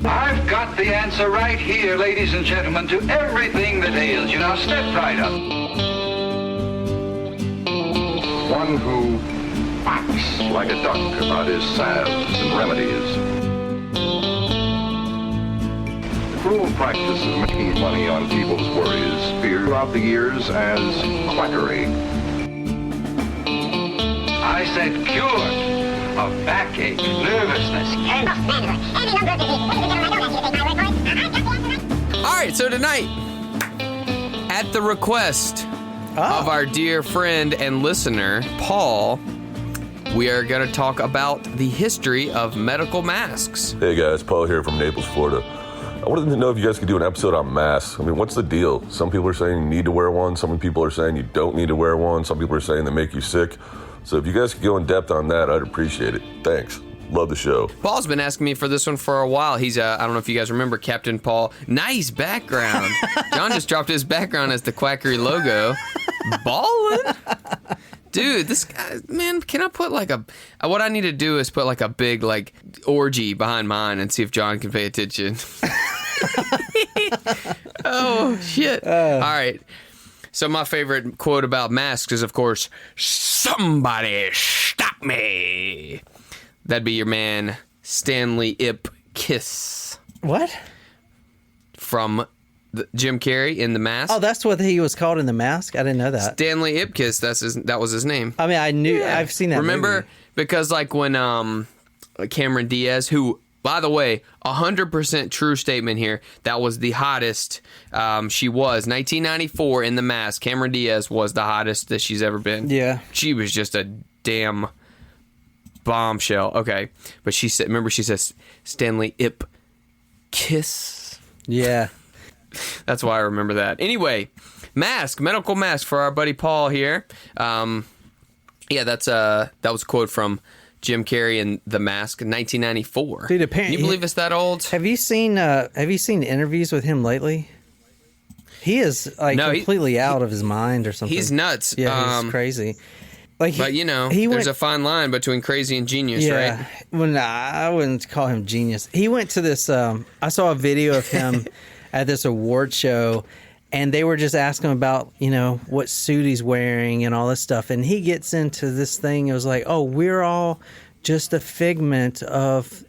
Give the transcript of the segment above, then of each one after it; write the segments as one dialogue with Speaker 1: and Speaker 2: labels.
Speaker 1: I've got the answer right here, ladies and gentlemen, to everything that ails you. Now step right up.
Speaker 2: One who acts like a duck about his salves and remedies. The cruel practice of making money on people's worries, feared throughout the years as quackery.
Speaker 1: I said cured of backache, nervousness,
Speaker 3: All right, so tonight, at the request of our dear friend and listener, Paul, we are going to talk about the history of medical masks.
Speaker 4: Hey guys, Paul here from Naples, Florida. I wanted to know if you guys could do an episode on masks. I mean, what's the deal? Some people are saying you need to wear one. Some people are saying you don't need to wear one. Some people are saying they make you sick. So if you guys could go in depth on that, I'd appreciate it. Thanks. Love the show.
Speaker 3: Paul's been asking me for this one for a while. He's, I don't know if you guys remember Captain Paul. Nice background. John just dropped his background as the Quackery logo. Ballin'. Dude, this guy, man, can I put like a, what I need to do is put like a big like orgy behind mine and see if John can pay attention. Oh, shit. All right. So my favorite quote about masks is, of course, somebody stop me. That'd be your man, Stanley Ipkiss.
Speaker 5: What?
Speaker 3: From Jim Carrey in The Mask.
Speaker 5: Oh, that's what he was called in The Mask? I didn't know that.
Speaker 3: Stanley Ipkiss, that was his name.
Speaker 5: I mean, I knew,
Speaker 3: Yeah.
Speaker 5: I've seen that
Speaker 3: Remember,
Speaker 5: movie.
Speaker 3: because like when Cameron Diaz, who, by the way, 100% true statement here, that was the hottest she was. 1994 in The Mask, Cameron Diaz was the hottest that she's ever been.
Speaker 5: Yeah.
Speaker 3: She was just a damn bombshell. Okay. But she said, remember she says Stanley Ipkiss?
Speaker 5: Yeah.
Speaker 3: That's why I remember that. Anyway, mask, medical mask for our buddy Paul here. Yeah, that was a quote from Jim Carrey in The Mask, 1994.
Speaker 5: Dude, apparently,
Speaker 3: can you believe it's that old?
Speaker 5: Have you seen interviews with him lately? He is like completely out of his mind or something.
Speaker 3: He's nuts.
Speaker 5: Yeah, he's crazy. Like,
Speaker 3: but there's a fine line between crazy and genius, right?
Speaker 5: Well, I wouldn't call him genius. He went to this. I saw a video of him at this award show, and they were just asking him about, what suit he's wearing and all this stuff. And he gets into this thing. It was like, oh, we're all just a figment of,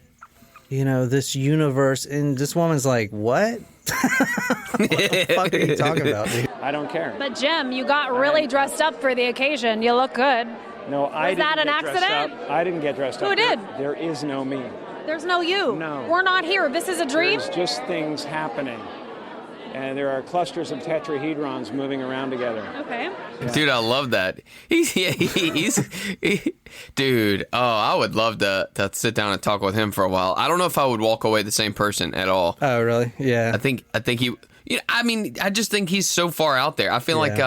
Speaker 5: this universe. And this woman's like, what? What the fuck are you talking about, dude?
Speaker 6: I don't care.
Speaker 7: But Jim, you got really dressed up for the occasion. You look good.
Speaker 6: No, I didn't.
Speaker 7: Was that an
Speaker 6: get dressed
Speaker 7: accident?
Speaker 6: up. I didn't get dressed up.
Speaker 7: Who did?
Speaker 6: There is no me.
Speaker 7: There's no you.
Speaker 6: No.
Speaker 7: We're not here. This is a dream?
Speaker 6: There's just things happening. And there are clusters of tetrahedrons moving around together.
Speaker 7: Okay.
Speaker 6: Yeah.
Speaker 3: Dude, I love that. Dude, I would love to sit down and talk with him for a while. I don't know if I would walk away the same person at all.
Speaker 5: Oh, really? Yeah.
Speaker 3: I think he, I just think he's so far out there. I feel like,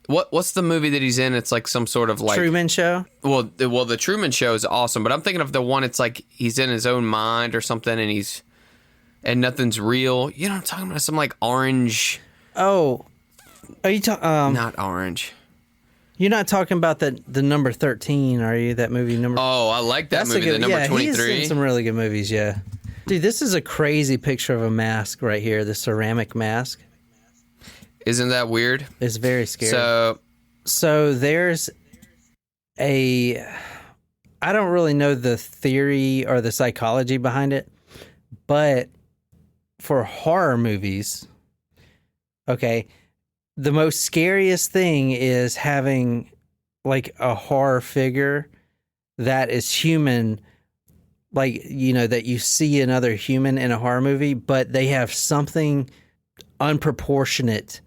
Speaker 3: what's the movie that he's in? It's like some sort of like
Speaker 5: Truman Show?
Speaker 3: Well, the Truman Show is awesome, but I'm thinking of the one, it's like he's in his own mind or something and nothing's real. You know what I'm talking about? Some like orange.
Speaker 5: Oh. Are you talking?
Speaker 3: Not orange.
Speaker 5: You're not talking about the number 13, are you? That movie number.
Speaker 3: Oh, I like that movie. The number 23.
Speaker 5: He's in some really good movies. Yeah, dude, this is a crazy picture of a mask right here. The ceramic mask.
Speaker 3: Isn't that weird?
Speaker 5: It's very scary.
Speaker 3: So
Speaker 5: there's I don't really know the theory or the psychology behind it, but for horror movies, okay, the most scariest thing is having like a horror figure that is human, like, that you see another human in a horror movie, but they have something unproportionate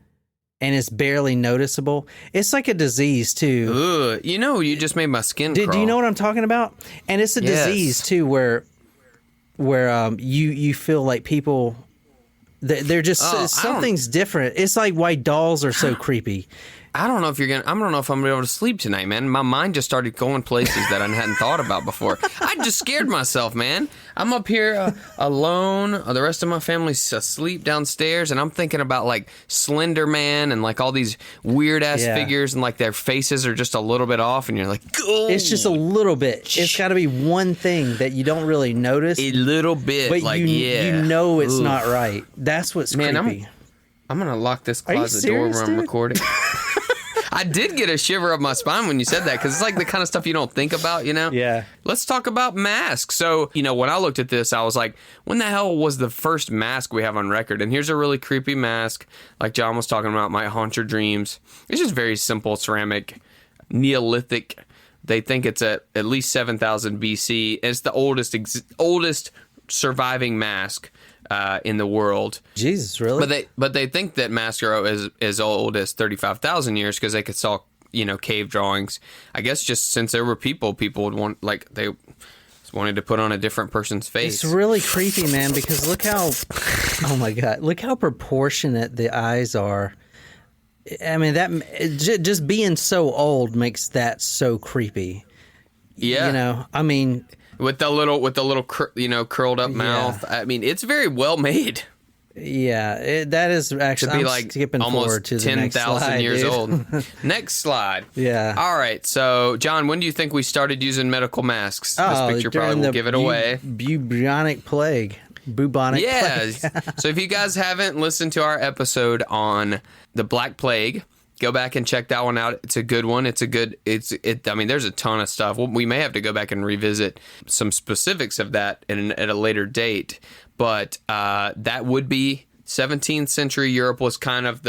Speaker 5: and it's barely noticeable. It's like a disease too.
Speaker 3: Ugh, you just made my skin crawl.
Speaker 5: Do you know what I'm talking about? And it's a disease too where you feel like people, they're just, something's different. It's like why dolls are so creepy.
Speaker 3: I don't know if I don't know if I'm gonna be able to sleep tonight, man. My mind just started going places that I hadn't thought about before. I just scared myself, man. I'm up here alone. The rest of my family's asleep downstairs, and I'm thinking about like Slender Man and like all these weird ass figures, and like their faces are just a little bit off, and you're like, oh.
Speaker 5: It's just a little bit. It's got to be one thing that you don't really notice.
Speaker 3: A little bit,
Speaker 5: but
Speaker 3: like
Speaker 5: you know it's not right. That's what's creepy.
Speaker 3: I'm gonna lock this
Speaker 5: Are you
Speaker 3: closet door
Speaker 5: serious,
Speaker 3: where I'm
Speaker 5: dude?
Speaker 3: recording. I did get a shiver up my spine when you said that, because it's like the kind of stuff you don't think about, you know?
Speaker 5: Yeah.
Speaker 3: Let's talk about masks. So, you know, when I looked at this, I was like, when the hell was the first mask we have on record? And here's a really creepy mask, like John was talking about, might haunt your dreams. It's just very simple ceramic, Neolithic. They think it's at least 7,000 BC. It's the oldest surviving mask in the world.
Speaker 5: Jesus, really?
Speaker 3: But they think that masks are as old as 35,000 years, because they could saw, you know, cave drawings. I guess just since there were people would want, like, they wanted to put on a different person's face.
Speaker 5: It's really creepy, man, because look how, oh my God, look how proportionate the eyes are. I mean, just being so old makes that so creepy.
Speaker 3: Yeah.
Speaker 5: You know, I mean,
Speaker 3: with the little you know, curled up mouth. I mean, it's very well made.
Speaker 5: Yeah, that is actually,
Speaker 3: to be
Speaker 5: I'm
Speaker 3: like
Speaker 5: skipping forward
Speaker 3: almost
Speaker 5: to the next
Speaker 3: 10,000
Speaker 5: slide,
Speaker 3: years
Speaker 5: dude.
Speaker 3: old. Next slide.
Speaker 5: Yeah.
Speaker 3: All right. So, John, when do you think we started using medical masks? This picture probably
Speaker 5: during
Speaker 3: will
Speaker 5: the
Speaker 3: give it away.
Speaker 5: Bubonic plague. Bubonic
Speaker 3: Yeah.
Speaker 5: plague.
Speaker 3: So if you guys haven't listened to our episode on the Black Plague, go back and check that one out. It's a good one. I mean, there's a ton of stuff. We may have to go back and revisit some specifics of that at a later date. But that would be 17th century Europe was kind of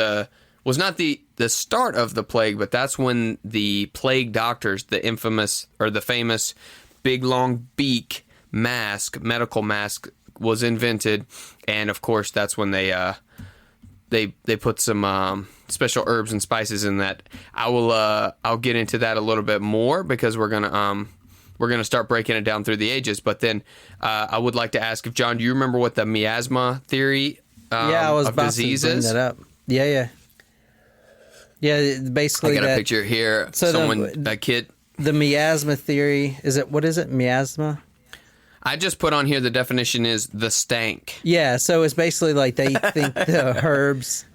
Speaker 3: was not the start of the plague, but that's when the plague doctors, the famous big long beak medical mask was invented. And of course, that's when they put some special herbs and spices in that. I'll get into that a little bit more, because we're gonna start breaking it down through the ages. But then I would like to ask if, John, do you remember what the miasma theory
Speaker 5: I was
Speaker 3: of
Speaker 5: about
Speaker 3: disease
Speaker 5: to bring
Speaker 3: is?
Speaker 5: that up. Yeah. Basically,
Speaker 3: I got a picture here.
Speaker 5: So
Speaker 3: a kid.
Speaker 5: The miasma theory what is it? Miasma.
Speaker 3: I just put on here the definition is the stank.
Speaker 5: Yeah, so it's basically like they think that herbs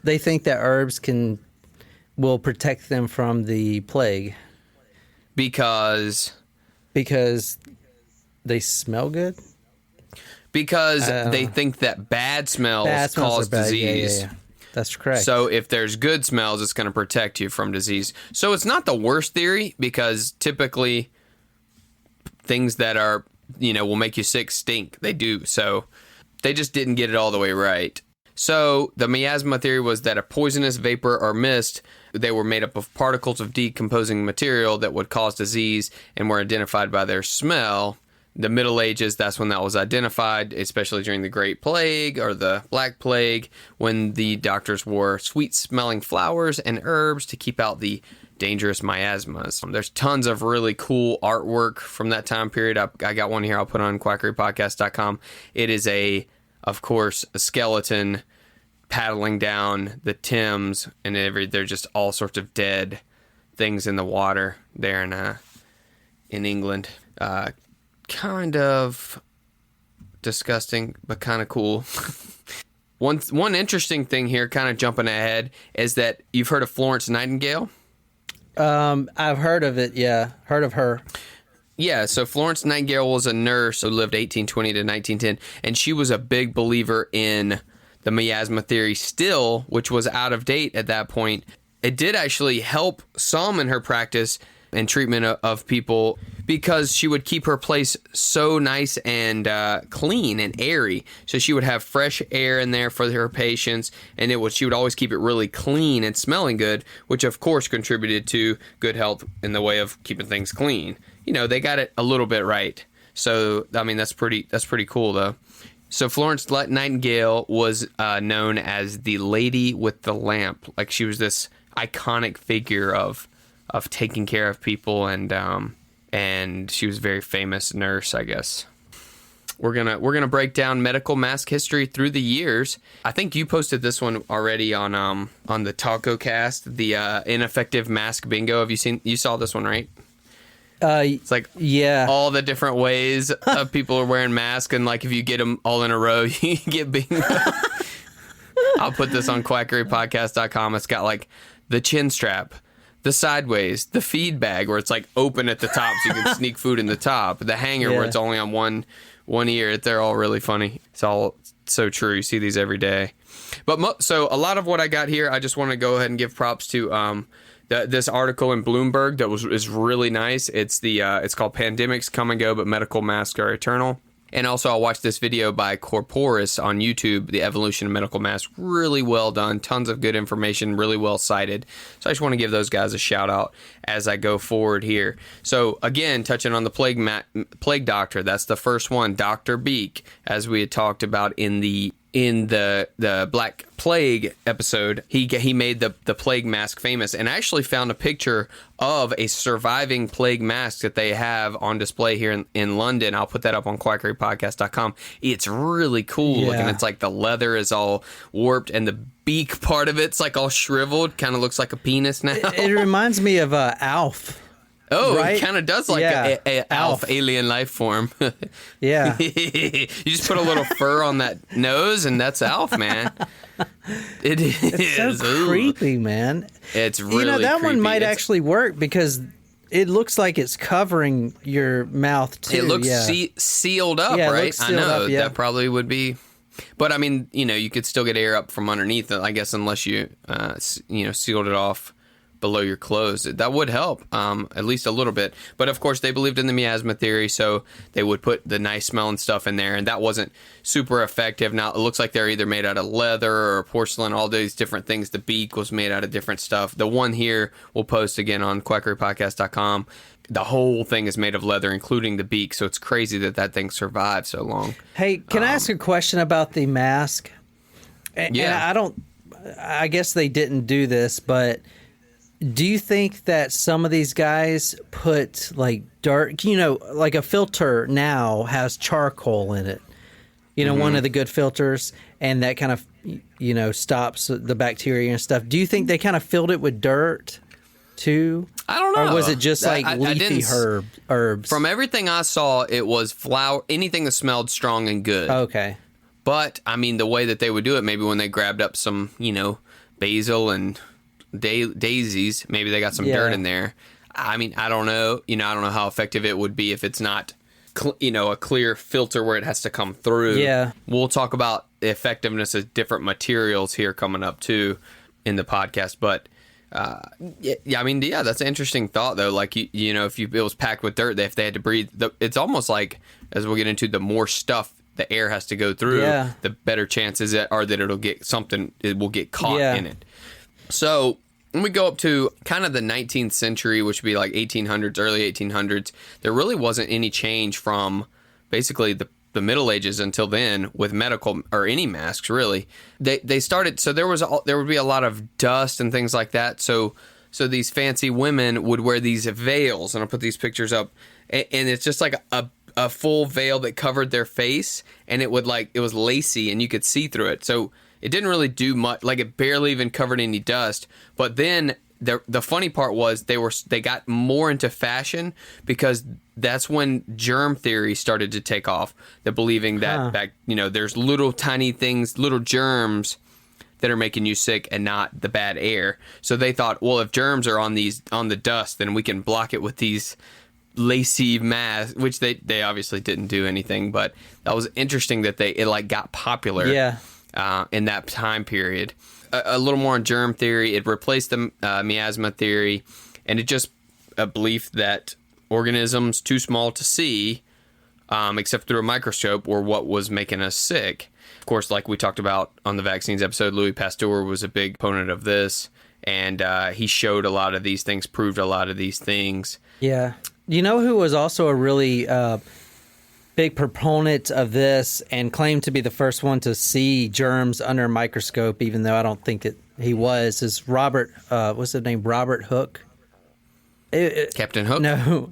Speaker 5: will protect them from the plague
Speaker 3: Because
Speaker 5: they smell good.
Speaker 3: Because they think that bad smells cause
Speaker 5: are bad.
Speaker 3: disease.
Speaker 5: Yeah. That's correct.
Speaker 3: So if there's good smells, it's going to protect you from disease. So it's not the worst theory, because typically things that are, will make you sick stink. They do. So they just didn't get it all the way right. So the miasma theory was that a poisonous vapor or mist, they were made up of particles of decomposing material that would cause disease and were identified by their smell. The Middle Ages, that's when that was identified, especially during the Great Plague or the Black Plague, when the doctors wore sweet-smelling flowers and herbs to keep out the dangerous miasmas. There's tons of really cool artwork from that time period. I got one here I'll put on quackerypodcast.com. It is of course, a skeleton paddling down the Thames, and there's just all sorts of dead things in the water there in England. Kind of disgusting, but kind of cool. One interesting thing here, kind of jumping ahead, is that you've heard of Florence Nightingale?
Speaker 5: I've heard of it, yeah. Heard of her.
Speaker 3: Yeah, so Florence Nightingale was a nurse who lived 1820 to 1910, and she was a big believer in the miasma theory still, which was out of date at that point. It did actually help some in her practice and treatment of people, because she would keep her place so nice and clean and airy. So she would have fresh air in there for her patients, and she would always keep it really clean and smelling good, which of course contributed to good health in the way of keeping things clean. They got it a little bit right. So, I mean, that's pretty cool, though. So Florence Nightingale was known as the Lady with the Lamp. Like, she was this iconic figure of taking care of people, and she was a very famous nurse, I guess. we're gonna break down medical mask history through the years. I think you posted this one already on the Taco Cast, the ineffective mask bingo. You saw this one, right? It's like all the different ways of people are wearing masks, and like if you get them all in a row, you get bingo. I'll put this on quackerypodcast.com. It's got like the chin strap, the sideways, the feed bag where it's like open at the top so you can sneak food in the top, the hanger where it's only on one ear. They're all really funny. It's all so true. You see these every day. But so a lot of what I got here, I just want to go ahead and give props to this article in Bloomberg that is really nice. It's called "Pandemics Come and Go, but Medical Masks Are Eternal." And also, I'll watch this video by Corporis on YouTube, The Evolution of Medical Masks. Really well done. Tons of good information, really well cited. So I just want to give those guys a shout out as I go forward here. So again, touching on the plague doctor, that's the first one, Dr. Beak, as we had talked about in the Black Plague episode. He made the plague mask famous, and I actually found a picture of a surviving plague mask that they have on display here in London. I'll put that up on quackerypodcast.com. It's really cool looking. It's like the leather is all warped and the beak part of it's like all shriveled, kind of looks like a penis now.
Speaker 5: It reminds me of Alf.
Speaker 3: Oh,
Speaker 5: right?
Speaker 3: It kind of does like a Alf alien life form.
Speaker 5: Yeah.
Speaker 3: You just put a little fur on that nose and that's Alf, man.
Speaker 5: It's so creepy, man.
Speaker 3: It's really
Speaker 5: that
Speaker 3: creepy.
Speaker 5: one might actually work because it looks like it's covering your mouth too.
Speaker 3: It looks sealed up, right?
Speaker 5: Looks sealed
Speaker 3: I know
Speaker 5: up, yeah.
Speaker 3: that probably would be. But I mean, you could still get air up from underneath it, I guess, unless you sealed it off below your clothes. That would help, at least a little bit. But of course, they believed in the miasma theory, so they would put the nice smelling stuff in there, and that wasn't super effective. Now, it looks like they're either made out of leather or porcelain, all these different things. The beak was made out of different stuff. The one here we'll post again on quackerypodcast.com. The whole thing is made of leather, including the beak, so it's crazy that thing survived so long.
Speaker 5: Hey, can I ask a question about the mask?
Speaker 3: Yeah.
Speaker 5: And I guess they didn't do this, but do you think that some of these guys put like dirt, like a filter now has charcoal in it, one of the good filters, and that kind of, stops the bacteria and stuff. Do you think they kind of filled it with dirt too?
Speaker 3: I don't know.
Speaker 5: Or was it just like leafy herbs?
Speaker 3: From everything I saw, it was flour, anything that smelled strong and good.
Speaker 5: Okay.
Speaker 3: But, I mean, the way that they would do it, maybe when they grabbed up some, basil and daisies, maybe they got some dirt in there. I mean, I don't know. I don't know how effective it would be if it's not, a clear filter where it has to come through.
Speaker 5: Yeah.
Speaker 3: We'll talk about the effectiveness of different materials here coming up, too, in the podcast. But, that's an interesting thought, though. Like, if it was packed with dirt, if they had to breathe, it's almost like, as we'll get into, the more stuff the air has to go through, the better chances are that it will get caught in it. So when we go up to kind of the 19th century, which would be like 1800s, early 1800s, there really wasn't any change from basically the Middle Ages until then with medical or any masks, really. They started, so there would be a lot of dust and things like that. So these fancy women would wear these veils, and I'll put these pictures up, and it's just like a full veil that covered their face, and it was lacy and you could see through it. So it didn't really do much, like it barely even covered any dust. But then the funny part was they got more into fashion because that's when germ theory started to take off. They're believing that there's little tiny things, little germs that are making you sick and not the bad air. So they thought, well, if germs are on the dust, then we can block it with these lacy masks, which they obviously didn't do anything, but that was interesting that it got popular in that time period. A little more on germ theory. It replaced the miasma theory, and it just a belief that organisms too small to see, except through a microscope, were what was making us sick. Of course, like we talked about on the vaccines episode, Louis Pasteur was a big opponent of this, and he showed a lot of these things, proved a lot of these things.
Speaker 5: Yeah. You know who was also a really big proponent of this and claimed to be the first one to see germs under a microscope, even though I don't think he was, is Robert, what's his name, Robert Hooke?
Speaker 3: Captain Hook?
Speaker 5: No.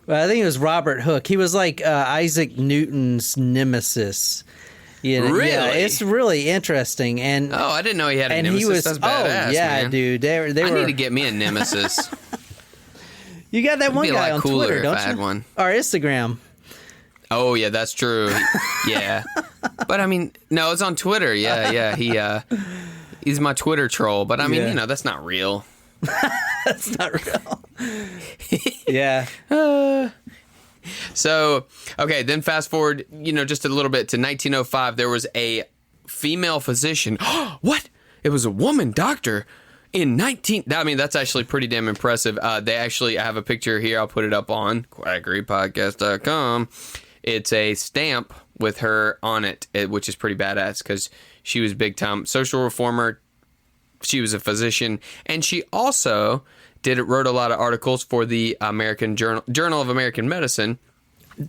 Speaker 5: Well, I think it was Robert Hooke. He was like Isaac Newton's nemesis. You know,
Speaker 3: Really?
Speaker 5: Yeah, it's really interesting. And
Speaker 3: Oh, I didn't know he had a
Speaker 5: and
Speaker 3: nemesis.
Speaker 5: he was
Speaker 3: That's badass,
Speaker 5: yeah,
Speaker 3: man.
Speaker 5: dude. They
Speaker 3: I
Speaker 5: were.
Speaker 3: need to get me a nemesis.
Speaker 5: You got that
Speaker 3: It'd
Speaker 5: one
Speaker 3: be a
Speaker 5: guy
Speaker 3: lot
Speaker 5: on
Speaker 3: cooler
Speaker 5: Twitter,
Speaker 3: if
Speaker 5: don't
Speaker 3: I had
Speaker 5: you?
Speaker 3: one.
Speaker 5: Or Instagram.
Speaker 3: Oh yeah, that's true. Yeah, but I mean, no, it's on Twitter. Yeah. He's my Twitter troll. But I mean,
Speaker 5: Yeah.
Speaker 3: you know, that's not real.
Speaker 5: That's not real. Yeah.
Speaker 3: So, okay, then fast forward, you know, just a little bit to 1905. There was a female physician. What? It was a woman doctor in I mean, that's actually pretty damn impressive. I have a picture here. I'll put it up on quackerypodcast.com. It's a stamp with her on it, which is pretty badass because she was big time social reformer. She was a physician, and she also wrote a lot of articles for the American Journal of American Medicine.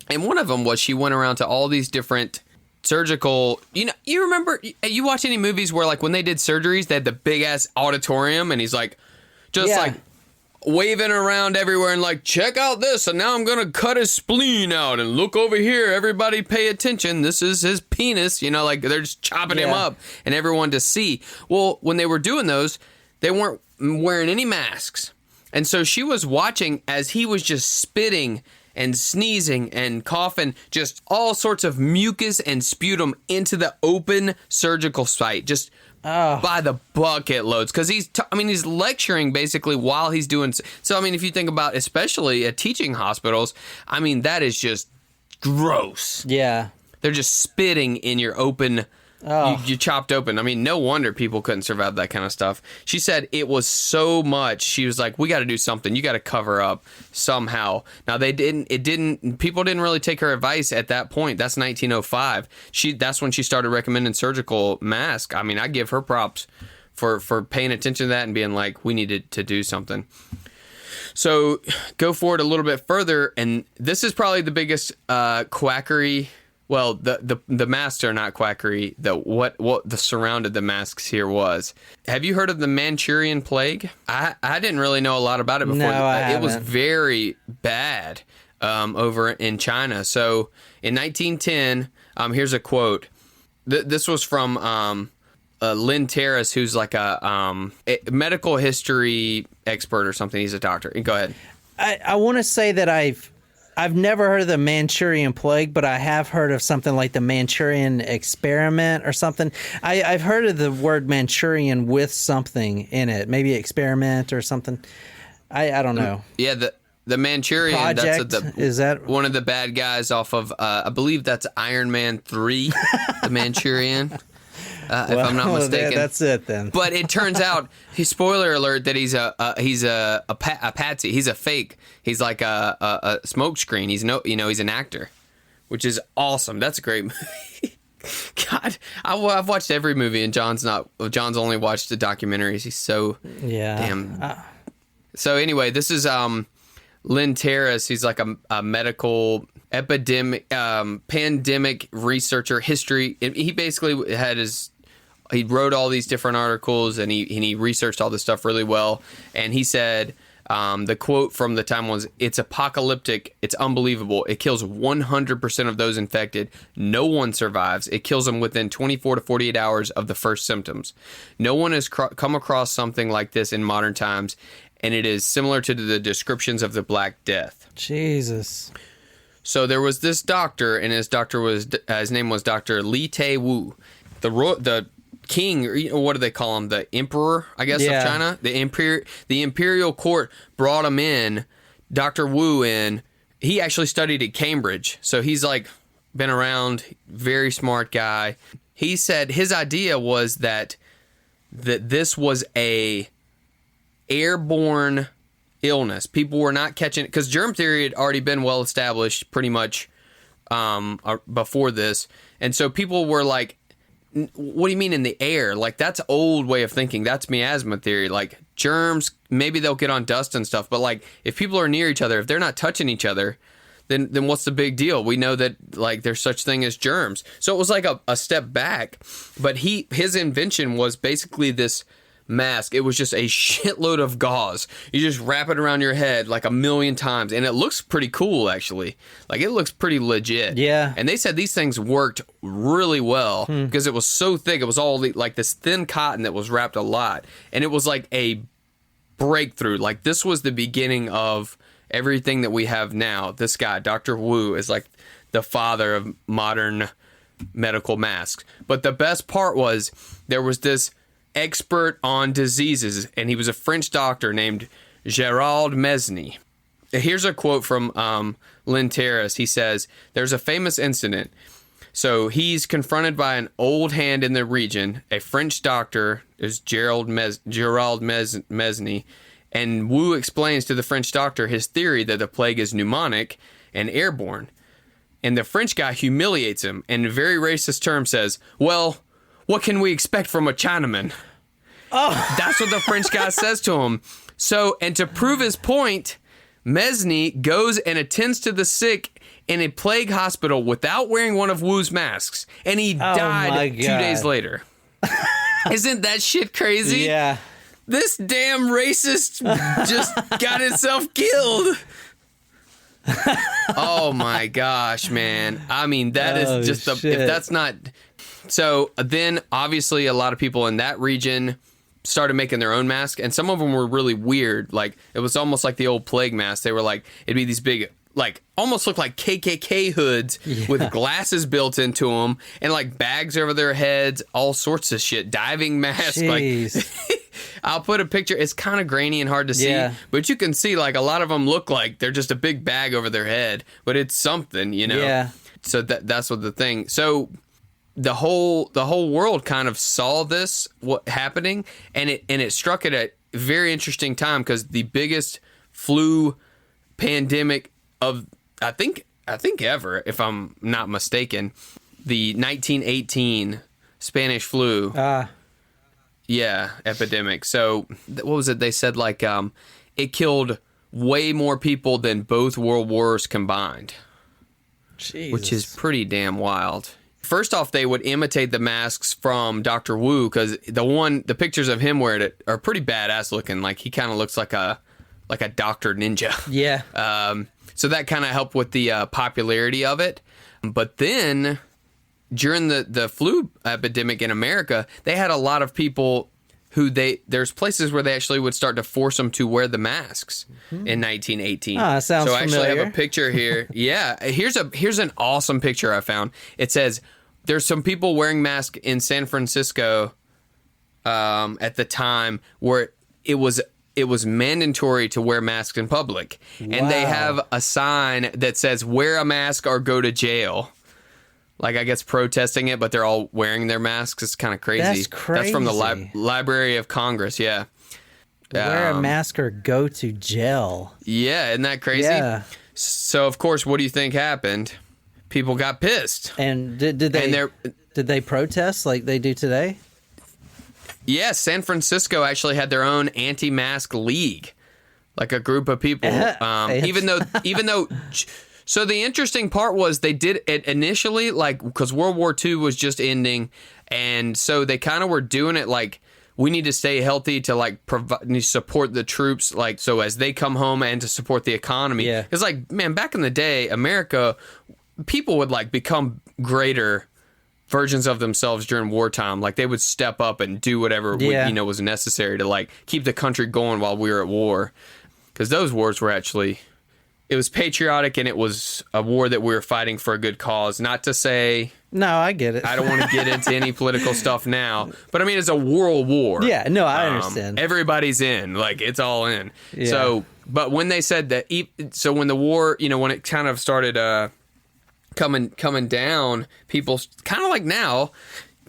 Speaker 3: And one of them was she went around to all these different surgical, you remember, you watch any movies where like when they did surgeries, they had the big ass auditorium and he's like, just
Speaker 5: Yeah.
Speaker 3: like waving around everywhere and like, check out this. And now I'm going to cut his spleen out and look over here. Everybody pay attention. This is his penis. Like they're just chopping him
Speaker 5: Yeah.
Speaker 3: up and everyone to see. Well, when they were doing those, they weren't wearing any masks. And so she was watching as he was just spitting and sneezing and coughing, just all sorts of mucus and sputum into the open surgical site, just by the bucket loads. Because he's lecturing basically while he's doing. So, I mean, if you think about, especially at teaching hospitals, I mean, that is just gross.
Speaker 5: Yeah.
Speaker 3: They're just spitting in your open. You chopped open. I mean, no wonder people couldn't survive that kind of stuff. She said it was so much. She was like, we got to do something. You got to cover up somehow. Now people didn't really take her advice at that point. That's 1905. That's when she started recommending surgical masks. I mean, I give her props for paying attention to that and being like, we needed to do something. So go forward a little bit further. And this is probably the biggest quackery. Well, the masks are not quackery. What the surrounded the masks here was. Have you heard of the Manchurian plague? I didn't really know a lot about it before.
Speaker 5: No, I
Speaker 3: It was
Speaker 5: haven't.
Speaker 3: very bad over in China. So in 1910, here's a quote. This was from Lynn Terrace, who's like a medical history expert or something. He's a doctor. Go ahead.
Speaker 5: I want to say that I've never heard of the Manchurian plague, but I have heard of something like the Manchurian experiment or something. I've heard of the word Manchurian with something in it, maybe experiment or something. I don't know.
Speaker 3: Yeah, the Manchurian.
Speaker 5: Project, is that
Speaker 3: one of the bad guys off of? I believe that's Iron Man 3, the Manchurian. If I'm not mistaken,
Speaker 5: that's it then.
Speaker 3: But it turns out, spoiler alert, that he's a patsy. He's a fake. He's like a smokescreen. He's an actor, which is awesome. That's a great movie. God, I've watched every movie, and John's only watched the documentaries. He's so damn. So anyway, this is Lynn Terrace. He's like a medical pandemic researcher, history. He basically he wrote all these different articles and he researched all this stuff really well. And he said, the quote from the time was, "It's apocalyptic. It's unbelievable. It kills 100% of those infected. No one survives. It kills them within 24 to 48 hours of the first symptoms. No one has come across something like this in modern times. And it is similar to the descriptions of the Black Death."
Speaker 5: Jesus.
Speaker 3: So there was this doctor, and his name was Dr. Li Tae Wu. The king, or what do they call him? The emperor, I guess,
Speaker 5: Yeah.
Speaker 3: of China. The imperial court brought him in, Dr. Wu in. He actually studied at Cambridge, so he's like been around, very smart guy. He said his idea was that this was a airborne illness. People were not catching it because germ theory had already been well established pretty much before this, and so people were like, what do you mean in the air? Like, that's old way of thinking. That's miasma theory. Like, germs, maybe they'll get on dust and stuff, but like if people are near each other, if they're not touching each other, then what's the big deal? We know that like there's such thing as germs. So it was like a step back, but his invention was basically this mask. It was just a shitload of gauze. You just wrap it around your head like 1,000,000 times, and it looks pretty cool, actually. Like, it looks pretty legit.
Speaker 5: Yeah.
Speaker 3: And they said these things worked really well because it was so thick. It was all like this thin cotton that was wrapped a lot, and it was like a breakthrough. Like, this was the beginning of everything that we have now. This guy, Dr. Wu, is like the father of modern medical masks. But the best part was there was this expert on diseases, and he was a French doctor named Gerald Mesny. Here's a quote from Lynn Terrace. He says, "There's a famous incident. So he's confronted by an old hand in the region, a French doctor, is Gerald Mesny, and Wu explains to the French doctor his theory that the plague is pneumonic and airborne. And the French guy humiliates him and in very racist terms says, 'Well, what can we expect from a Chinaman?'" Oh. That's what the French guy says to him. So, and to prove his point, Mesny goes and attends to the sick in a plague hospital without wearing one of Wu's masks. And he died 2 days later. Isn't that shit crazy?
Speaker 5: Yeah.
Speaker 3: This damn racist just got himself killed. Oh my gosh, man. I mean, that is just if that's not. So then obviously a lot of people in that region started making their own masks, and some of them were really weird. Like, it was almost like the old plague mask. They were like, it'd be these big, like, almost look like KKK hoods with glasses built into them and like bags over their heads, all sorts of shit, diving masks.
Speaker 5: Jeez.
Speaker 3: Like, I'll put a picture. It's kind of grainy and hard to see, but you can see like a lot of them look like they're just a big bag over their head, but it's something, you know?
Speaker 5: Yeah.
Speaker 3: So that's what the thing. So the whole world kind of saw this happening, and it struck at a very interesting time because the biggest flu pandemic of I think ever, if I'm not mistaken, the 1918 Spanish flu. Epidemic. So what was it? They said like it killed way more people than both world wars combined. Jesus. Which is pretty damn wild. First off, they would imitate the masks from Dr. Wu because the pictures of him wearing it are pretty badass looking. Like, he kind of looks like a Dr. Ninja.
Speaker 5: Yeah.
Speaker 3: So that kind of helped with the popularity of it. But then during the flu epidemic in America, they had a lot of people who there's places where they actually would start to force them to wear the masks in 1918.
Speaker 5: Sounds
Speaker 3: so I actually
Speaker 5: familiar.
Speaker 3: have a picture here. Yeah, here's an awesome picture I found. It says there's some people wearing masks in San Francisco at the time where it was mandatory to wear masks in public. Wow. And they have a sign that says wear a mask or go to jail. Like, I guess protesting it, but they're all wearing their masks. It's kind of crazy.
Speaker 5: That's crazy.
Speaker 3: That's from the Library of Congress, yeah.
Speaker 5: Wear a mask or go to jail.
Speaker 3: Yeah, isn't that crazy?
Speaker 5: Yeah.
Speaker 3: So, of course, what do you think happened? People got pissed.
Speaker 5: And did they protest like they do today?
Speaker 3: Yeah, San Francisco actually had their own anti-mask league, like a group of people. Even though. So the interesting part was they did it initially, like, because World War II was just ending, and so they kind of were doing it like, we need to stay healthy to like support the troops, like, so as they come home and to support the economy. Yeah. It's like, man, back in the day, America, people would like become greater versions of themselves during wartime. Like, they would step up and do whatever was necessary to like keep the country going while we were at war, because those wars were actually. It was patriotic, and it was a war that we were fighting for a good cause. Not to say...
Speaker 5: No, I get it.
Speaker 3: I don't want to get into any political stuff now. But, I mean, it's a world war.
Speaker 5: Yeah, no, I understand.
Speaker 3: Everybody's in. Like, it's all in.
Speaker 5: Yeah.
Speaker 3: So, but when they said that... So, when the war, when it kind of started coming down, people... Kind of like now,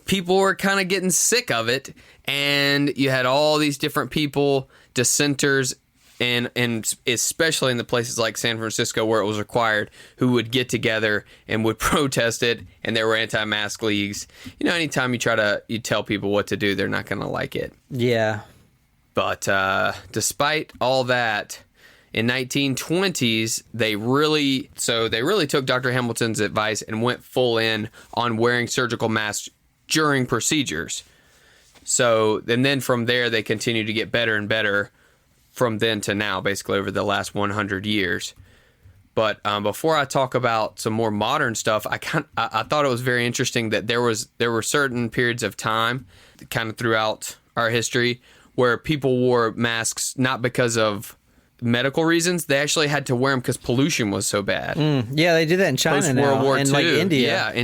Speaker 3: people were kind of getting sick of it. And you had all these different people, dissenters... And especially in the places like San Francisco where it was required, who would get together and would protest it, and there were anti-mask leagues. Anytime you tell people what to do, they're not going to like it.
Speaker 5: Yeah.
Speaker 3: But despite all that, in 1920s, they really took Dr. Hamilton's advice and went full in on wearing surgical masks during procedures. So, and then from there, they continue to get better and better from then to now, basically over the last 100 years. But before I talk about some more modern stuff, I thought it was very interesting that there were certain periods of time, kind of throughout our history, where people wore masks not because of medical reasons. They actually had to wear them because pollution was so bad.
Speaker 5: Yeah, they do that in China
Speaker 3: Post
Speaker 5: now,
Speaker 3: World War
Speaker 5: and
Speaker 3: II.
Speaker 5: like India.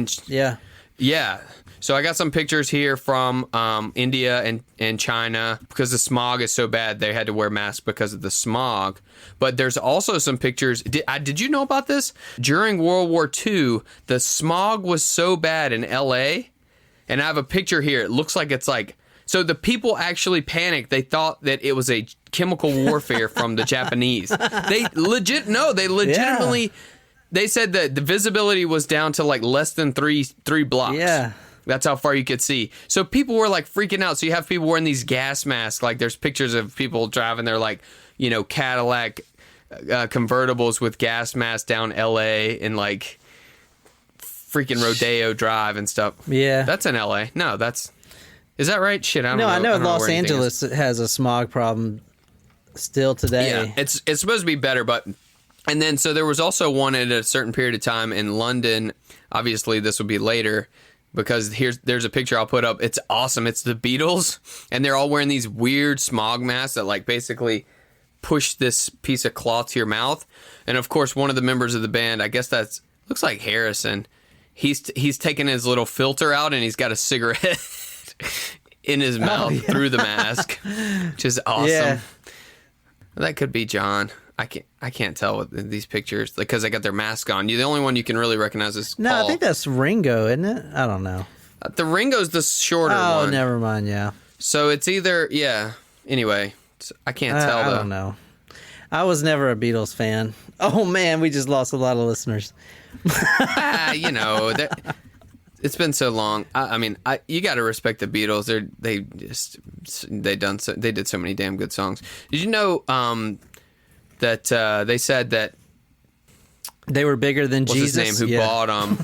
Speaker 3: Yeah. So I got some pictures here from India and China. Because the smog is so bad, they had to wear masks because of the smog. But there's also some pictures. Did you know about this? During World War II, the smog was so bad in L.A., and I have a picture here. It looks like it's like... So the people actually panicked. They thought that it was a chemical warfare from the Japanese. They legitimately...
Speaker 5: Yeah.
Speaker 3: They said that the visibility was down to like less than three blocks.
Speaker 5: Yeah.
Speaker 3: That's how far you could see. So people were like freaking out. So you have people wearing these gas masks. Like there's pictures of people driving their like, Cadillac convertibles with gas masks down LA and like freaking Rodeo Drive and stuff.
Speaker 5: Yeah.
Speaker 3: That's in LA. No, is that right? Shit, I don't know.
Speaker 5: I know
Speaker 3: don't
Speaker 5: Los
Speaker 3: where anything
Speaker 5: Angeles has a smog problem still today.
Speaker 3: Yeah, it's supposed to be better, but... And then, so there was also one at a certain period of time in London. Obviously, this will be later, because there's a picture I'll put up. It's awesome. It's the Beatles, and they're all wearing these weird smog masks that like basically push this piece of cloth to your mouth. And of course, one of the members of the band, I guess looks like Harrison. He's taking his little filter out, and he's got a cigarette in his mouth through the mask, which is awesome.
Speaker 5: Yeah.
Speaker 3: That could be John. I can't tell with these pictures because they got their mask on. The only one you can really recognize is
Speaker 5: No,
Speaker 3: Paul.
Speaker 5: I think that's Ringo, isn't it? I don't know.
Speaker 3: The Ringo's the shorter one.
Speaker 5: Oh, never mind. Yeah.
Speaker 3: So it's either Anyway, I can't tell though.
Speaker 5: I don't know. I was never a Beatles fan. Oh man, we just lost a lot of listeners.
Speaker 3: It's been so long. I mean, you got to respect the Beatles. They did so many damn good songs. Did you know that they said that
Speaker 5: they were bigger than
Speaker 3: what's
Speaker 5: Jesus?
Speaker 3: his name? Who bought them?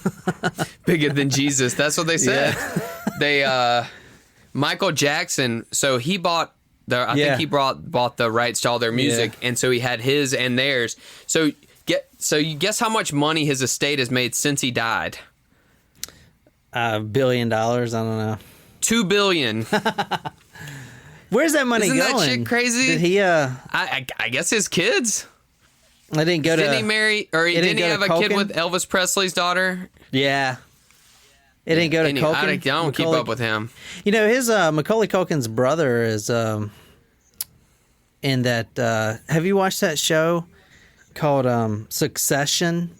Speaker 3: Bigger than Jesus. That's what they said. Yeah. Michael Jackson. So he bought I think he bought the rights to all their music, and so he had his and theirs. So you guess how much money his estate has made since he died?
Speaker 5: $1 billion. I don't know.
Speaker 3: $2 billion.
Speaker 5: Where's that money
Speaker 3: Isn't
Speaker 5: going?
Speaker 3: that shit crazy?
Speaker 5: Did he?
Speaker 3: I guess his kids.
Speaker 5: I didn't go to.
Speaker 3: Didn't he marry, or didn't he have a kid
Speaker 5: Culkin?
Speaker 3: with Elvis Presley's daughter?
Speaker 5: Yeah. It didn't go to Culkin.
Speaker 3: I don't keep up with him.
Speaker 5: His Macaulay Culkin's brother is in that. Have you watched that show called Succession?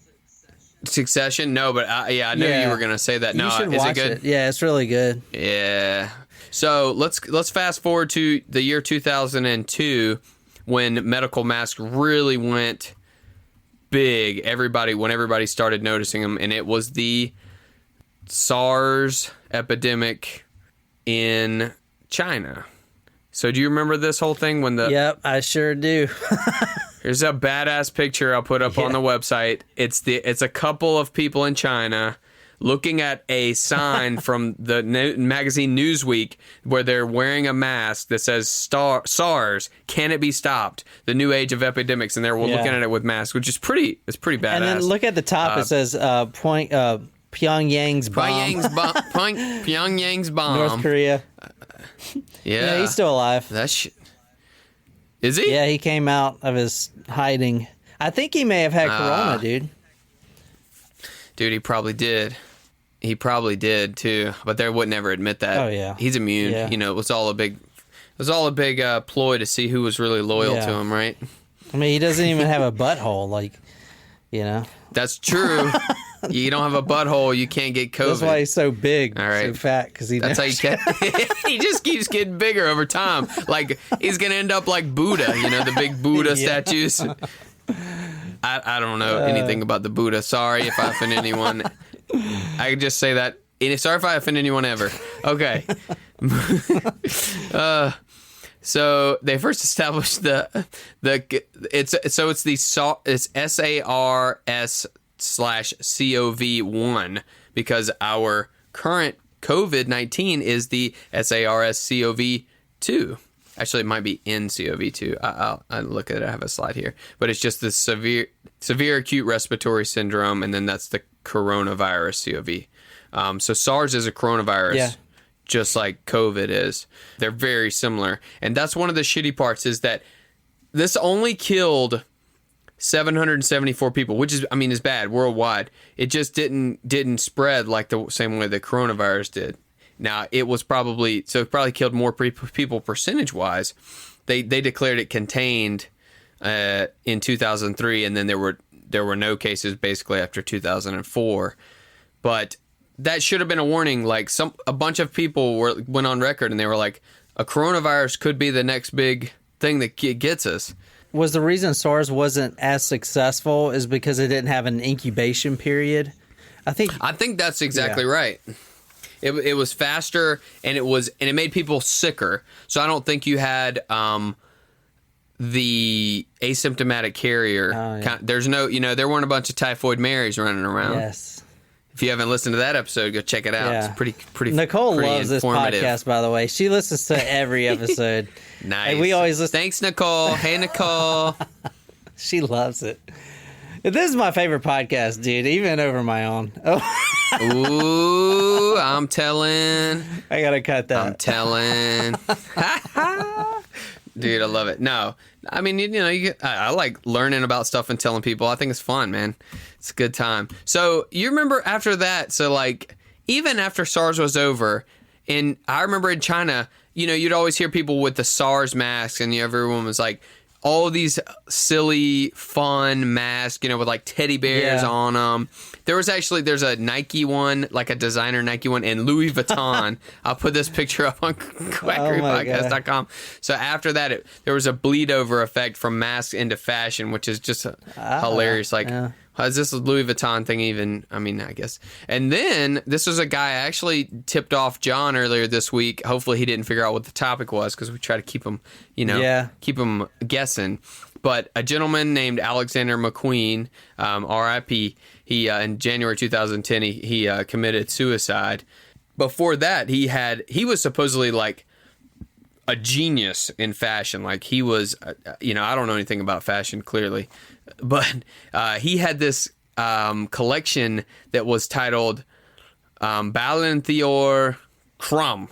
Speaker 3: Succession? No, but I knew you were gonna say that. No,
Speaker 5: you should
Speaker 3: is
Speaker 5: watch
Speaker 3: it good?
Speaker 5: Yeah, it's really good.
Speaker 3: Yeah. So let's fast forward to the year 2002 when medical masks really went big. When everybody started noticing them, and it was the SARS epidemic in China. So do you remember this whole thing when the...
Speaker 5: Yep, I sure do.
Speaker 3: Here's a badass picture I'll put up on the website. It's a couple of people in China looking at a sign from the magazine Newsweek where they're wearing a mask that says SARS, can it be stopped? The new age of epidemics, and they're looking at it with masks, which is pretty badass.
Speaker 5: And then look at the top, it says Pyongyang's bomb.
Speaker 3: Pyongyang's bomb.
Speaker 5: North Korea.
Speaker 3: Yeah.
Speaker 5: He's still alive.
Speaker 3: Is he?
Speaker 5: Yeah, he came out of his hiding. I think he may have had corona, dude.
Speaker 3: Dude, he probably did. He probably did too, but they would never admit that.
Speaker 5: Oh yeah,
Speaker 3: he's immune.
Speaker 5: Yeah.
Speaker 3: It was all a big ploy to see who was really loyal to him, right?
Speaker 5: I mean, he doesn't even have a butthole,
Speaker 3: That's true. You don't have a butthole, you can't get COVID.
Speaker 5: That's why he's so big,
Speaker 3: all right.
Speaker 5: so fat, because
Speaker 3: That's how he just keeps getting bigger over time. Like he's gonna end up like Buddha, the big Buddha statues. I don't know anything about the Buddha. Sorry if I offend anyone. I can just say that. Sorry if I offend anyone ever. Okay. So they first established it's SARS/CoV-1 because our current COVID-19 is the SARS-CoV-2. Actually, it might be NCoV-2. I'll look at it. I have a slide here. But it's just the severe acute respiratory syndrome, and then that's the coronavirus, CoV. So SARS is a coronavirus, just like COVID is. They're very similar. And that's one of the shitty parts, is that this only killed 774 people, which is bad worldwide. It just didn't spread like the same way the coronavirus did. Now, it probably killed more people percentage-wise. They declared it contained in 2003, and then there were no cases basically after 2004. But that should have been a warning. Like, a bunch of people went on record, and they were like, a coronavirus could be the next big thing that gets us.
Speaker 5: Was the reason SARS wasn't as successful is because it didn't have an incubation period? I think
Speaker 3: that's exactly right. It was faster, and it made people sicker. So I don't think you had the asymptomatic carrier.
Speaker 5: Oh, yeah.
Speaker 3: There's no, there weren't a bunch of typhoid Marys running around.
Speaker 5: Yes.
Speaker 3: If you haven't listened to that episode, go check it out.
Speaker 5: Yeah.
Speaker 3: It's pretty
Speaker 5: Nicole
Speaker 3: pretty
Speaker 5: loves this
Speaker 3: informative.
Speaker 5: podcast, by the way. She listens to every episode.
Speaker 3: Nice.
Speaker 5: And we always listen.
Speaker 3: Thanks, Nicole. Hey, Nicole.
Speaker 5: She loves it. This is my favorite podcast, dude, even over my own. Oh.
Speaker 3: Ooh, I'm telling.
Speaker 5: I gotta cut that.
Speaker 3: I'm telling. Dude, I love it. No, I mean, I like learning about stuff and telling people. I think it's fun, man. It's a good time. So you remember after that, so like even after SARS was over, and I remember in China, you'd always hear people with the SARS masks, and everyone was like, all these silly, fun masks, with like teddy bears on them. There's a Nike one, like a designer Nike one, and Louis Vuitton. I'll put this picture up on quackerypodcast.com. So after that, there was a bleed over effect from masks into fashion, which is just hilarious. Like, is this a Louis Vuitton thing even? I guess. And then this was a guy I actually tipped off John earlier this week. Hopefully he didn't figure out what the topic was, because we try to keep him, keep him guessing. But a gentleman named Alexander McQueen, R.I.P., he in January 2010, he committed suicide. Before that, he was supposedly like a genius in fashion. Like he was, I don't know anything about fashion clearly, but he had this collection that was titled Ballantheor Crumb.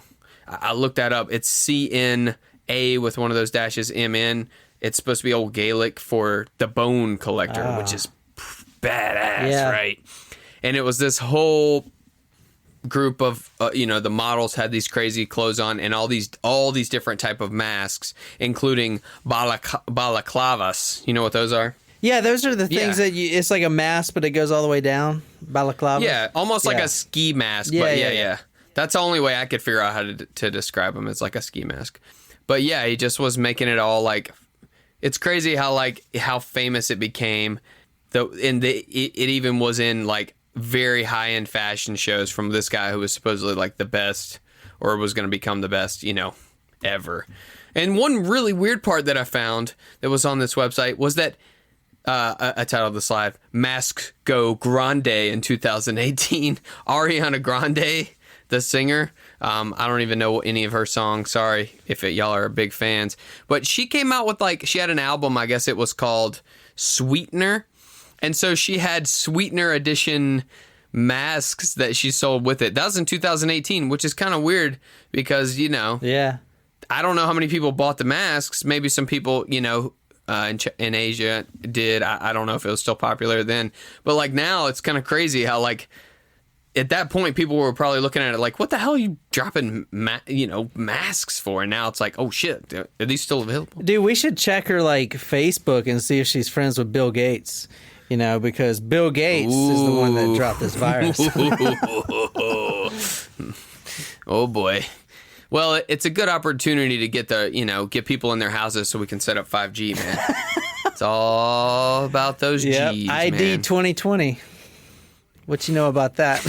Speaker 3: I looked that up. It's C-N-A with one of those dashes, M-N. It's supposed to be old Gaelic for the bone collector, which is badass, right? And it was this whole group of the models had these crazy clothes on, and all these different type of masks, including balaclavas. You know what those are?
Speaker 5: Yeah, those are the things that it's like a mask, but it goes all the way down. Balaclava.
Speaker 3: Yeah, almost like a ski mask.
Speaker 5: Yeah,
Speaker 3: but
Speaker 5: yeah.
Speaker 3: That's the only way I could figure out how to describe them, is like a ski mask. But yeah, he just was making it all like. It's crazy how famous it became. It even was in like very high end fashion shows from this guy who was supposedly like the best, or was going to become the best, ever. And one really weird part that I found that was on this website was that I titled the slide "Masks Go Grande" in 2018. Ariana Grande, the singer. I don't even know any of her songs. Sorry if y'all are big fans. But she came out with she had an album, I guess it was called Sweetener. And so she had Sweetener edition masks that she sold with it. That was in 2018, which is kind of weird because,
Speaker 5: Yeah.
Speaker 3: I don't know how many people bought the masks. Maybe some people, in Asia did. I don't know if it was still popular then. But now it's kind of crazy how at that point, people were probably looking at it like, what the hell are you dropping, masks for? And now it's like, oh, shit, are these still available?
Speaker 5: Dude, we should check her, Facebook and see if she's friends with Bill Gates, because Bill Gates is the one that dropped this virus.
Speaker 3: Oh, boy. Well, it's a good opportunity to get people in their houses so we can set up 5G, man. It's all about those G's,
Speaker 5: ID
Speaker 3: man.
Speaker 5: 2020. What you know about that?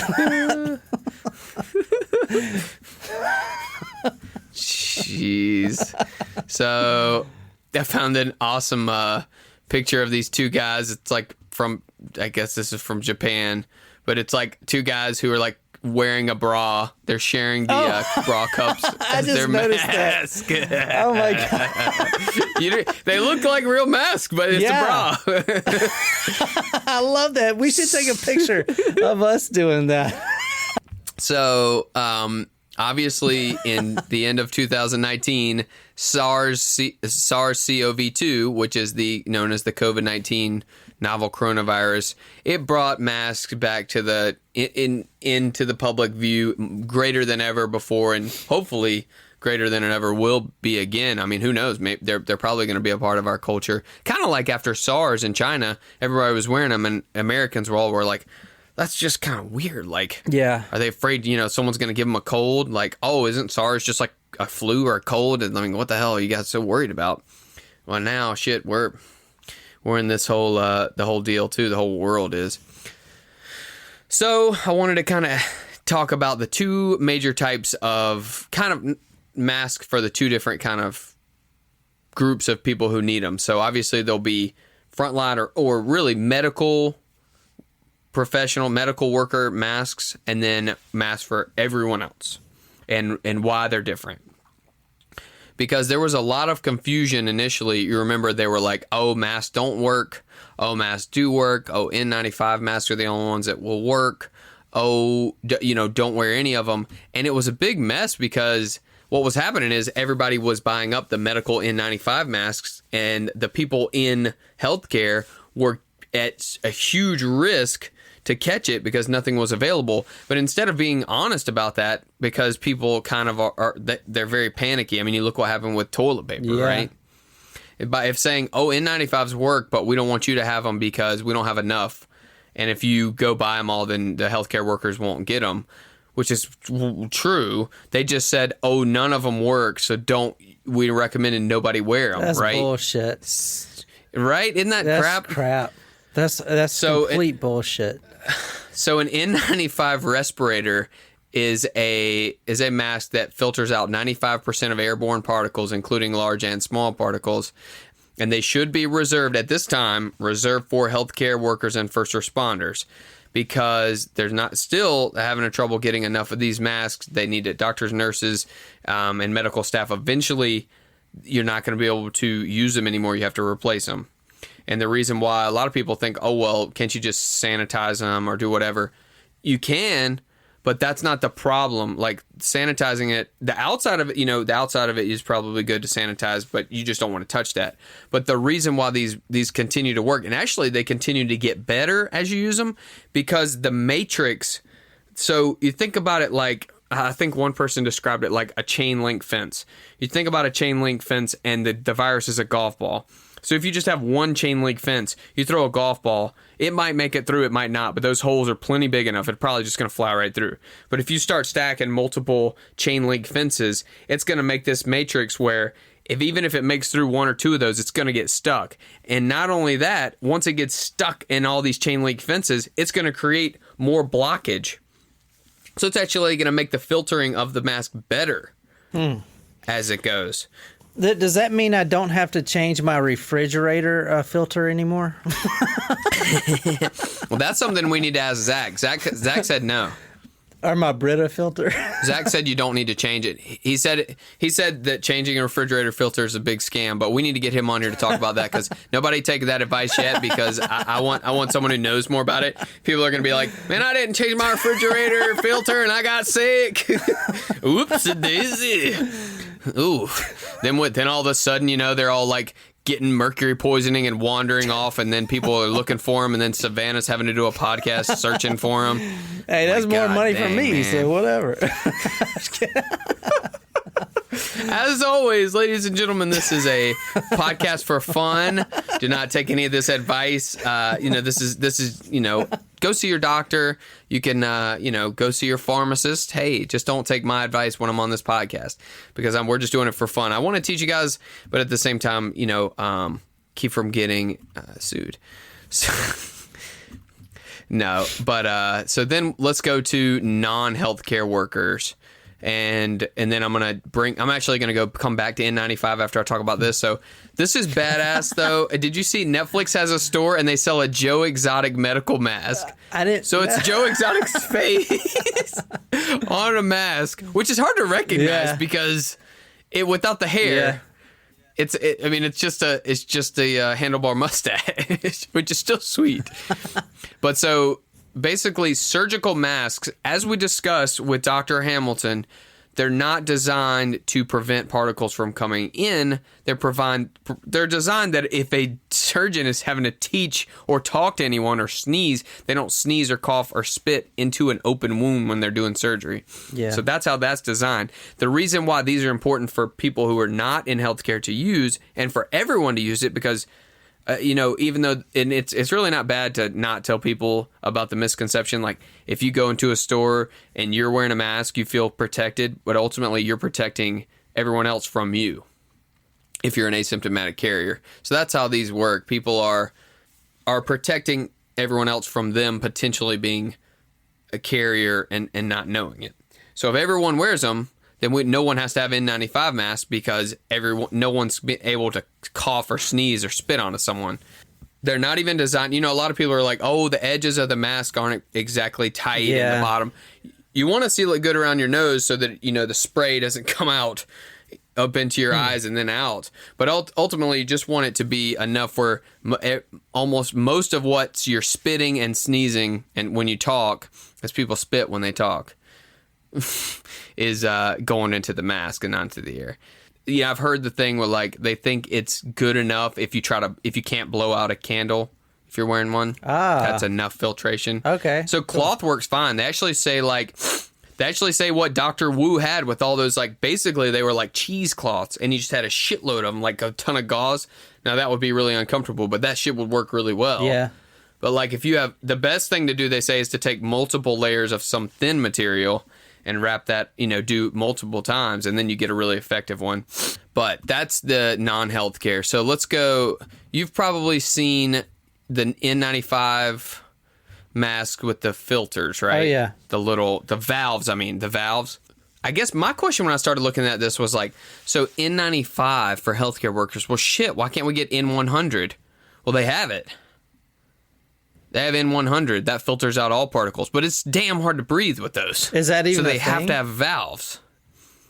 Speaker 3: Jeez. So I found an awesome picture of these two guys. It's I guess this is from Japan, but it's two guys who are wearing a bra. They're sharing the bra cups as
Speaker 5: just
Speaker 3: their
Speaker 5: noticed
Speaker 3: mask.
Speaker 5: that. Oh my God.
Speaker 3: They look like real masks, but it's a bra.
Speaker 5: I love that. We should take a picture of us doing that.
Speaker 3: So, obviously, in the end of 2019, SARS-CoV-2, which is known as the COVID-19 novel coronavirus, it brought masks back to into the public view greater than ever before, and hopefully greater than it ever will be again. I mean, who knows? Maybe they're probably going to be a part of our culture. Kind of like after SARS in China, everybody was wearing them, and Americans were like, that's just kind of weird. Like,
Speaker 5: yeah,
Speaker 3: are they afraid, someone's going to give them a cold? Like, oh, isn't SARS just like a flu or a cold? And I mean, what the hell are you guys so worried about? Well, now, shit, we're in this whole, the whole deal too. The whole world is. So I wanted to kind of talk about the two major types of kind of mask for the two different kind of groups of people who need them. So obviously there'll be frontline or really professional medical worker masks, and then masks for everyone else, and why they're different. Because there was a lot of confusion initially. You remember they were like, oh, masks don't work. Oh, masks do work. Oh, N95 masks are the only ones that will work. Oh, don't wear any of them. And it was a big mess because what was happening is everybody was buying up the medical N95 masks, and the people in healthcare were at a huge risk to catch it because nothing was available. But instead of being honest about that, because people kind of they're very panicky. I mean, you look what happened with toilet paper, right? If saying, oh, N95s work, but we don't want you to have them because we don't have enough. And if you go buy them all, then the healthcare workers won't get them, which is true. They just said, oh, none of them work, so we recommended nobody wear them,
Speaker 5: That's
Speaker 3: right?
Speaker 5: bullshit.
Speaker 3: Right? Isn't that crap?
Speaker 5: That's complete bullshit.
Speaker 3: So an N95 respirator is a mask that filters out 95% of airborne particles, including large and small particles. And they should be reserved for healthcare workers and first responders, because they're not still having a trouble getting enough of these masks. They need it. Doctors, nurses, and medical staff. Eventually, you're not going to be able to use them anymore. You have to replace them. And the reason why a lot of people think, oh, well, can't you just sanitize them or do whatever? You can, but that's not the problem. Like, sanitizing it, the outside of it is probably good to sanitize, but you just don't want to touch that. But the reason why these continue to work, and actually they continue to get better as you use them, because the matrix, so you think about it like, I think one person described it like a chain link fence. You think about a chain link fence, and the virus is a golf ball. So if you just have one chain link fence, you throw a golf ball, it might make it through, it might not, but those holes are plenty big enough, it's probably just going to fly right through. But if you start stacking multiple chain link fences, it's going to make this matrix where even if it makes through one or two of those, it's going to get stuck. And not only that, once it gets stuck in all these chain link fences, it's going to create more blockage. So it's actually going to make the filtering of the mask better as it goes.
Speaker 5: Does that mean I don't have to change my refrigerator filter anymore?
Speaker 3: Well, that's something we need to ask Zach. Zach said no.
Speaker 5: Or my Brita filter?
Speaker 3: Zach said you don't need to change it. He said that changing a refrigerator filter is a big scam, but we need to get him on here to talk about that, because nobody taken that advice yet, because I want someone who knows more about it. People are going to be like, man, I didn't change my refrigerator filter and I got sick. Oops-a-daisy. Ooh. Then all of a sudden, they're all like getting mercury poisoning and wandering off, and then people are looking for them, and then Savannah's having to do a podcast searching for them.
Speaker 5: Hey, that's more money for me, man. So whatever.
Speaker 3: As always, ladies and gentlemen, this is a podcast for fun. Do not take any of this advice. This is go see your doctor. You can, go see your pharmacist. Hey, just don't take my advice when I'm on this podcast, because we're just doing it for fun. I want to teach you guys, but at the same time, keep from getting sued. So, no, but so then let's go to non-healthcare workers. And then I'm actually gonna come back to N95 after I talk about this. So this is badass though. Did you see Netflix has a store and they sell a Joe Exotic medical mask?
Speaker 5: I didn't.
Speaker 3: So it's Joe Exotic's face on a mask, which is hard to recognize because it without the hair. Yeah. It's just a handlebar mustache, which is still sweet. But so basically, surgical masks, as we discussed with Dr. Hamilton, they're not designed to prevent particles from coming in. They're designed that if a surgeon is having to teach or talk to anyone or sneeze, they don't sneeze or cough or spit into an open wound when they're doing surgery. Yeah. So that's how that's designed. The reason why these are important for people who are not in healthcare to use and for everyone to use it because even though and it's really not bad to not tell people about the misconception. Like if you go into a store and you're wearing a mask, you feel protected, but ultimately you're protecting everyone else from you if you're an asymptomatic carrier. So that's how these work. People are protecting everyone else from them potentially being a carrier and not knowing it. So if everyone wears them, then no one has to have N95 masks because no one's able to cough or sneeze or spit onto someone. They're not even designed. A lot of people are like, oh, the edges of the mask aren't exactly tight in the bottom. You want to seal it good around your nose so that, the spray doesn't come out up into your eyes and then out. But ultimately, you just want it to be enough where almost most of what you're spitting and sneezing and when you talk, as people spit when they talk, is going into the mask and not into the air. Yeah, I've heard the thing where like they think it's good enough if you can't blow out a candle if you're wearing one. That's enough filtration.
Speaker 5: Okay.
Speaker 3: So cloth works fine. They actually say what Dr. Wu had with all those basically they were like cheesecloths and you just had a shitload of them, like a ton of gauze. Now that would be really uncomfortable, but that shit would work really well.
Speaker 5: Yeah.
Speaker 3: But if you have the best thing to do, they say, is to take multiple layers of some thin material and wrap that, do multiple times, and then you get a really effective one. But that's the non-healthcare. So let's go. You've probably seen the N95 mask with the filters, right?
Speaker 5: Oh, yeah.
Speaker 3: The valves. I guess my question when I started looking at this was so N95 for healthcare workers, well, shit, why can't we get N100? Well, they have it. They have N100 that filters out all particles, but it's damn hard to breathe with those.
Speaker 5: Is that even
Speaker 3: so? They
Speaker 5: a
Speaker 3: have
Speaker 5: thing?
Speaker 3: to have valves.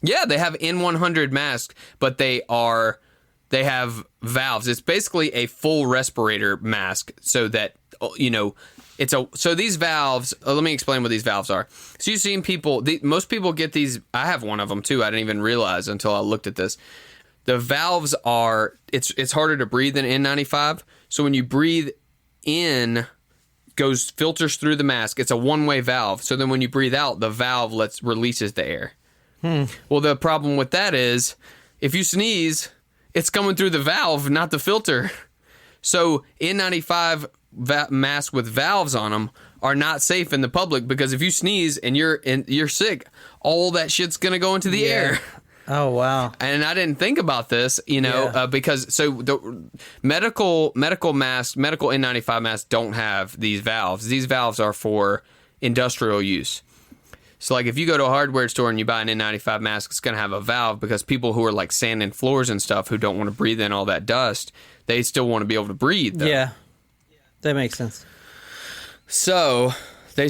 Speaker 3: Yeah, they have N100 masks, but they have valves. It's basically a full respirator mask, so that so these valves. Let me explain what these valves are. So you've seen most people get these. I have one of them too. I didn't even realize until I looked at this. The valves are. It's harder to breathe than N95. So when you breathe in, filters through the mask. It's a one-way valve. So then when you breathe out, the valve releases the air. Well, the problem with that is if you sneeze, it's coming through the valve, not the filter. So N95 masks with valves on them are not safe in the public because if you sneeze and you're sick, all that shit's going to go into the air.
Speaker 5: Oh, wow.
Speaker 3: And I didn't think about this, because the medical N95 masks don't have these valves. These valves are for industrial use. So if you go to a hardware store and you buy an N95 mask, it's going to have a valve because people who are sanding floors and stuff who don't want to breathe in all that dust, they still want to be able to breathe, though.
Speaker 5: Yeah. That makes sense.
Speaker 3: So they're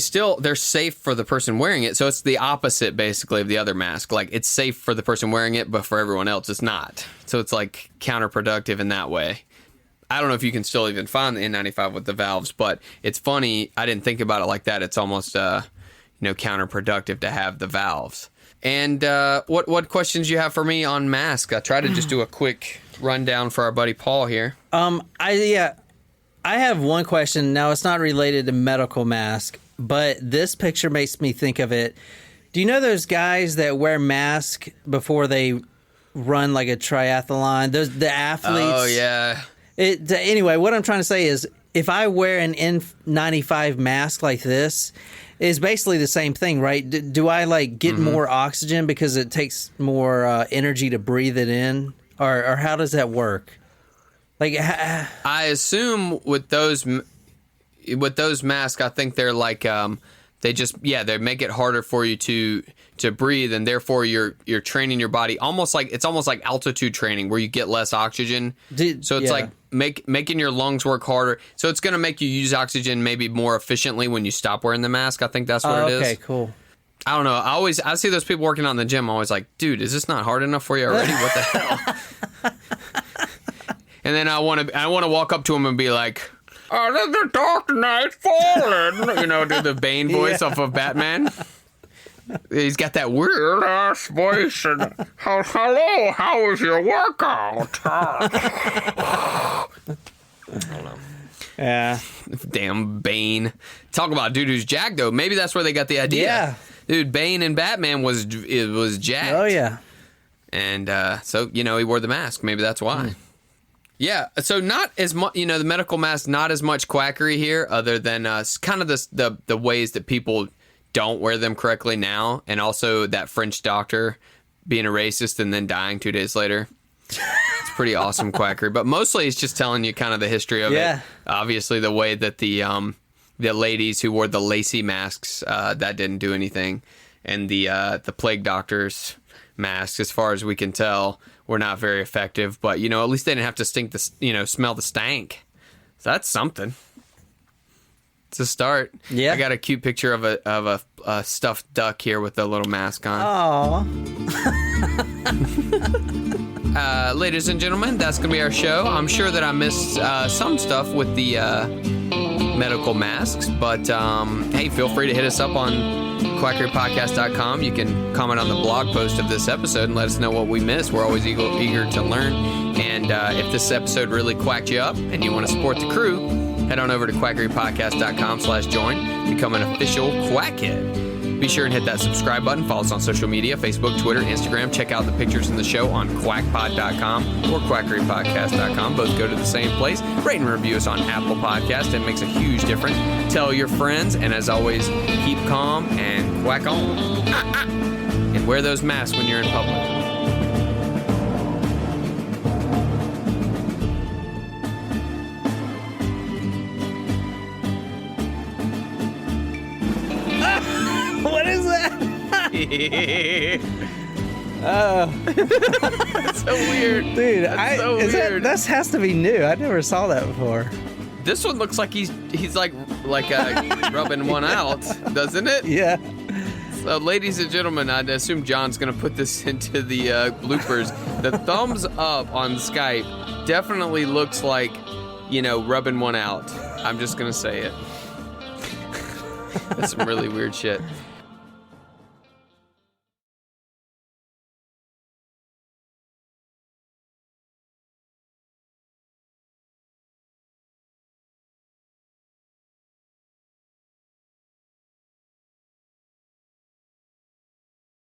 Speaker 3: safe for the person wearing it. So it's the opposite basically of the other mask. It's safe for the person wearing it, but for everyone else it's not. So it's counterproductive in that way. I don't know if you can still even find the N95 with the valves, but it's funny. I didn't think about it like that. It's almost counterproductive to have the valves. And what questions you have for me on masks? I try to just do a quick rundown for our buddy Paul here.
Speaker 5: I have one question. Now, it's not related to medical mask, but this picture makes me think of it. Do you know those guys that wear masks before they run a triathlon? The athletes.
Speaker 3: Oh, yeah.
Speaker 5: Anyway, what I'm trying to say is if I wear an N95 mask like this, it's basically the same thing, right? Do I get more oxygen because it takes more energy to breathe it in? Or how does that work? I
Speaker 3: assume with those masks, I think they're They they make it harder for you to breathe, and therefore you're training your body almost like altitude training where you get less oxygen. So it's like making your lungs work harder. So it's going to make you use oxygen maybe more efficiently when you stop wearing the mask. I think that's what it is.
Speaker 5: Okay, cool.
Speaker 3: I don't know. I see those people working on the gym. I'm always like, dude, is this not hard enough for you already? What the hell? And then I want to walk up to him and be like, "Oh, the Dark Knight's fallen." Do the Bane voice off of Batman. He's got that weird ass voice. And hello, how was your workout? I don't know.
Speaker 5: Yeah.
Speaker 3: Damn Bane. Talk about dude who's jacked though. Maybe that's where they got the idea.
Speaker 5: Yeah.
Speaker 3: Dude, Bane in Batman was jacked.
Speaker 5: Oh yeah.
Speaker 3: And so he wore the mask. Maybe that's why. Yeah. So not as much. The medical mask. Not as much quackery here, other than kind of the ways that people don't wear them correctly now, and also that French doctor being a racist and then dying 2 days later. It's pretty awesome quackery, but mostly it's just telling you kind of the history of it. Obviously, the way that the ladies who wore the lacy masks that didn't do anything, and the plague doctors masks, as far as we can tell, were not very effective. But at least they didn't have to smell the stank. So that's something. It's a start.
Speaker 5: Yeah.
Speaker 3: I got a cute picture of a stuffed duck here with a little mask on.
Speaker 5: Aw.
Speaker 3: Ladies and gentlemen, that's going to be our show. I'm sure that I missed some stuff with the medical masks, but hey, feel free to hit us up on quackerypodcast.com. You can comment on the blog post of this episode and let us know what we missed. We're always eager to learn. And if this episode really quacked you up and you want to support the crew, head on over to quackerypodcast.com/join. Become an official quackhead. Be sure and hit that subscribe button. Follow us on social media, Facebook, Twitter, Instagram. Check out the pictures in the show on quackpod.com or quackerypodcast.com. Both go to the same place. Rate and review us on Apple Podcast. It makes a huge difference. Tell your friends. And as always, keep calm and quack on. And wear those masks when you're in public.
Speaker 5: What is that?
Speaker 3: That's so weird.
Speaker 5: Dude,
Speaker 3: That's so weird.
Speaker 5: That has to be new. I never saw that before.
Speaker 3: This one looks like he's like rubbing one out, doesn't it?
Speaker 5: Yeah.
Speaker 3: So, ladies and gentlemen, I'd assume John's going to put this into the bloopers. The thumbs up on Skype definitely looks like, rubbing one out. I'm just going to say it. That's some really weird shit.